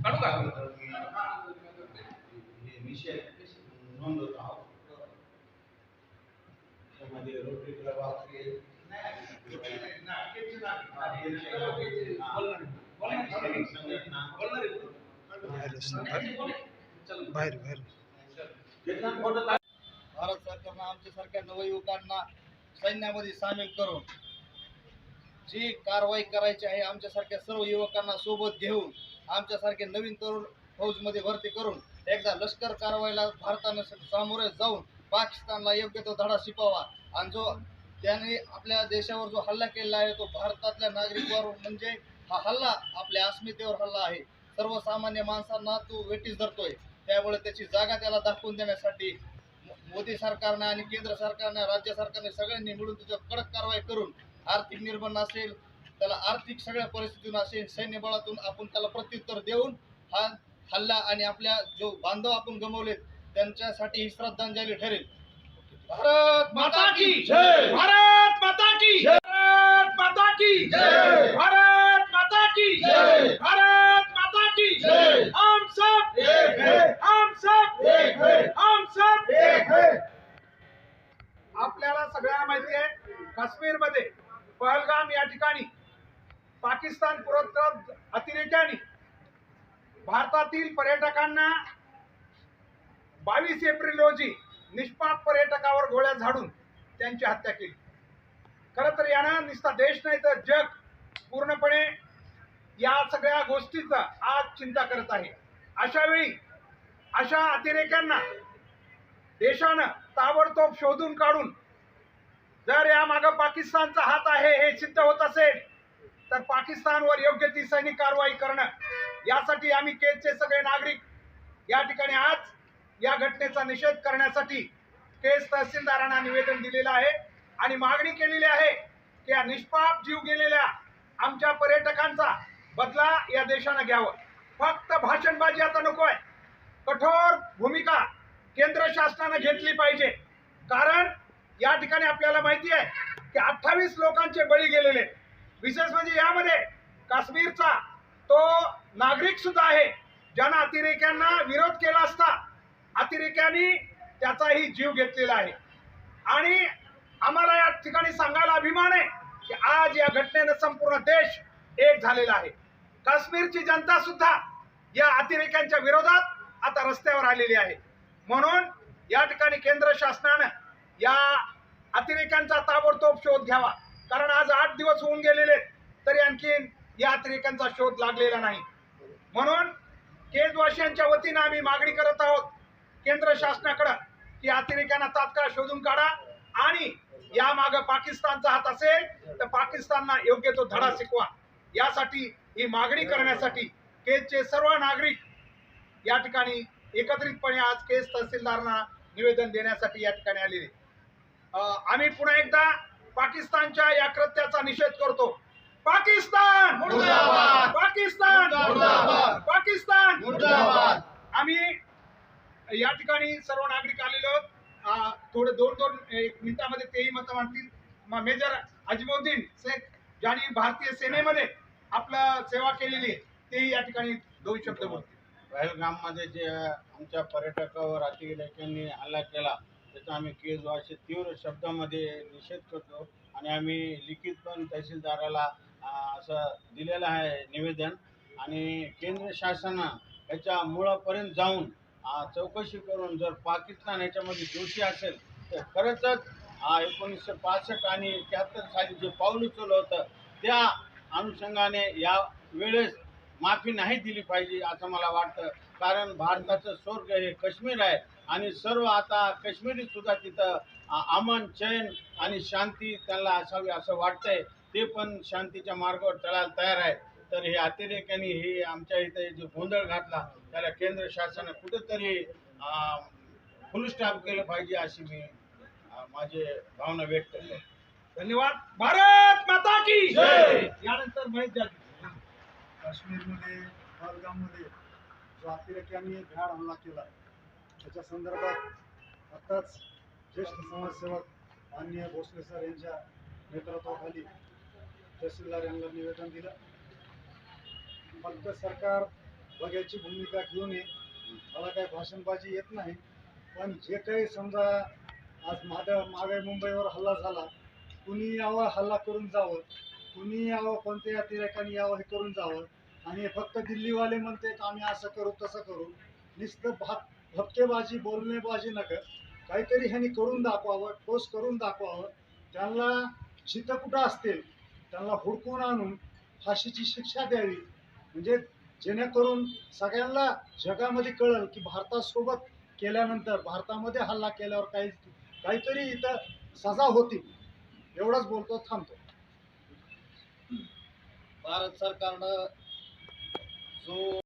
काढू का? हे विषय नोंदवत आहोत. त्यामध्ये रोटरी क्लब असतील, बाहेर बाहेर भारत सरकारनं आमच्यासारख्या नवयुवकांना सैन्यामध्ये सामील करून जी कारवाई करायची आहे, आमच्यासारख्या सर्व युवकांना सोबत घेऊन आमच्यासारखे नवीन तरुण फौजमध्ये भरती करून एकदा लष्कर कारवाईला भारतानं सामोरे जाऊन पाकिस्तानला योग्य तो धडा शिकवावा. आणि जो त्याने आपल्या देशावर जो हल्ला केलेला आहे तो भारतातल्या नागरिकांवर, म्हणजे हा हल्ला आपल्या अस्मितेवर हल्ला आहे. सर्वसामान्य माणसांना तो वेठीस धरतोय. त्यामुळे त्याची जागा त्याला दाखवून देण्यासाठी मोदी सरकारनं आणि केंद्र सरकारनं, राज्य सरकारने सगळ्यांनी मिळून त्याच्यावर कडक कारवाई करून आर्थिक निर्बंध असेल, त्याला आर्थिक सगळ्या परिस्थितीतून असेल, सैन्य बळातून आपण त्याला प्रत्युत्तर देऊन हा हल्ला आणि आपल्या जो बांधव आपण गमावलेत त्यांच्यासाठी ही श्रद्धांजली ठरेल. भारत माता की जय! भारत माता की जय! भारत माता की जय! भारत माता की जय! भारत माता की जय! हम सब एक है, हम सब एक है, हम सब एक है. आपल्याला सगळ्यांना माहिती आहे, काश्मीरमध्ये पहलगाम या ठिकाणी पाकिस्तान पुरस्कृत अतिरेक्यांनी भारतातील पर्यटकांना 22 एप्रिल रोजी निष्पाप पर्यटकावर गोळ्या झाडून त्यांची हत्या केली. खरं तर यानं नुसता देश नाही तर जग पूर्णपणे या सगळ्या गोष्टीचा आज चिंता करत आहे. अशा वेळी अशा अतिरेक्यांना देशानं ताबडतोब शोधून काढून, जर यामागं पाकिस्तानचा हात आहे हे सिद्ध होत असेल तर पाकिस्तानवर योग्य ती सैनिक कारवाई करणं, यासाठी आम्ही केजचे सगळे नागरिक या ठिकाणी आज या घटनेचा निषेध करण्यासाठी केज तहसीलदारांना निवेदन दिलेलं आहे आणि मागणी केलेली आहे की या निष्पाप जीव गेलेल्या आमच्या पर्यटकांचा बदला या देशानं घ्यावं. फक्त भाषणबाजी आता नकोय, कठोर भूमिका केंद्र शासनानं घेतली पाहिजे. कारण या ठिकाणी आपल्याला माहिती आहे की 28 लोकांचे बळी गेलेले, विशेष म्हणजे यामध्ये काश्मीरचा तो नागरिक सुद्धा आहे ज्यानं अतिरेक्यांना विरोध केला असता अतिरेक्यांनी त्याचाही जीव घेतलेला आहे. आणि आम्हाला या ठिकाणी सांगायला अभिमान आहे की आज या घटनेनं संपूर्ण देश एक झालेला आहे. काश्मीरची जनता सुद्धा या अतिरेक्यांच्या विरोधात आता रस्त्यावर आलेली आहे. म्हणून या ठिकाणी केंद्र शासनानं या अतिरेक्यांचा ताबडतोब शोध घ्यावा. कारण आज 8 दिवस होऊन गेलेले तरी आणखी या अतिरेक्यांचा शोध लागलेला नाही. म्हणून केजवासियांच्या वतीनं आम्ही मागणी करत आहोत केंद्र शासनाकडे की अतिरेक्यांना तात्काळ शोधून काढा आणि यामागं पाकिस्तानचा हात असेल तर पाकिस्तानला योग्य तो धडा शिकवा. यासाठी ही मागणी करण्यासाठी केजचे सर्व नागरिक या ठिकाणी एकत्रितपणे आज केज तहसीलदारांना निवेदन देण्यासाठी या ठिकाणी आलेले. आम्ही पुन्हा एकदा पाकिस्तानच्या या कृत्याचा निषेध करतो. पाकिस्तान मुर्दाबाद! पाकिस्तान मुर्दाबाद! पाकिस्तान मुर्दाबाद! आम्ही या ठिकाणी सर्व नागरिक आलेलो आहोत. थोडे 2-1 मिनिटांमध्ये तेही मत मांडतील. मेजर अजमुद्दीन शेख ज्यांनी भारतीय सेनेमध्ये आपलं सेवा केलेली आहे तेही या ठिकाणी 2 शब्द बोलतील. पहलगाममध्ये जे आमच्या पर्यटकावर अतिरेक्यांनी हल्ला केला त्याचा आम्ही केजवासी तीव्र शब्दामध्ये निषेध करतो आणि आम्ही लिखित पण तहसीलदाराला असं दिलेलं आहे निवेदन. आणि केंद्र शासनानं याच्या मुळापर्यंत जाऊन चौकशी करून जर पाकिस्तान याच्यामध्ये दोषी असेल तर खरंच 1965 आणि 73 साली जे पाऊल उचललं होतं त्या अनुषंगाने या वेळेस माफी नाही दिली पाहिजे असं मला वाटतं. कारण भारताचं स्वर्ग हे काश्मीर आहे आणि सर्व आता काश्मीरी सुद्धा तिथं अमन, चैन आणि शांती त्यांना असावी असं वाटतंय. ते पण शांतीच्या मार्गावर चढायला तयार आहे. तर हे अतिरेक्यांनी हे आमच्या इथे जो गोंधळ घातला त्याला केंद्र शासनाने कुठेतरी फुल स्टॉप केलं पाहिजे अशी मी माझी भावना व्यक्त करतो. धन्यवाद. भारत माता की जय! यानंतर महेश जाधव. काश्मीरमध्ये पहलगाममध्ये जो अतिरेक्यांनी भ्याड हल्ला केला त्याच्या संदर्भात आताच ज्येष्ठ समाजसेवक माननीय भोसले सर यांच्या नेतृत्वाखाली तहसीलदार यांना निवेदन दिलं. फक्त सरकार बघायची भूमिका घेऊन ये. मला काही भाषणबाजी येत नाही, पण जे काही समजा आज मागे मुंबईवर हल्ला झाला, कुणी यावं हल्ला करून जावं, कुणी यावं कोणत्या अतिरेकाने यावं हे करून जावं, आणि हे फक्त दिल्लीवाले म्हणते आम्ही असं करू तसं करू, नुसतं भपकेबाजी बोलणेबाजी नका, काहीतरी ह्यांनी करून दाखवावं, ठोस करून दाखवावं. त्यांना जिथं कुठं असतील त्यांना हुडकून आणून फाशीची शिक्षा द्यावी, म्हणजे जेणेकरून सगळ्यांना जगामध्ये कळेल की भारतासोबत केल्यानंतर, भारतामध्ये हल्ला केल्यावर काहीतरी इथं सजा होती. एवढंच बोलतो, थांबतो. भारत सरकारनं जो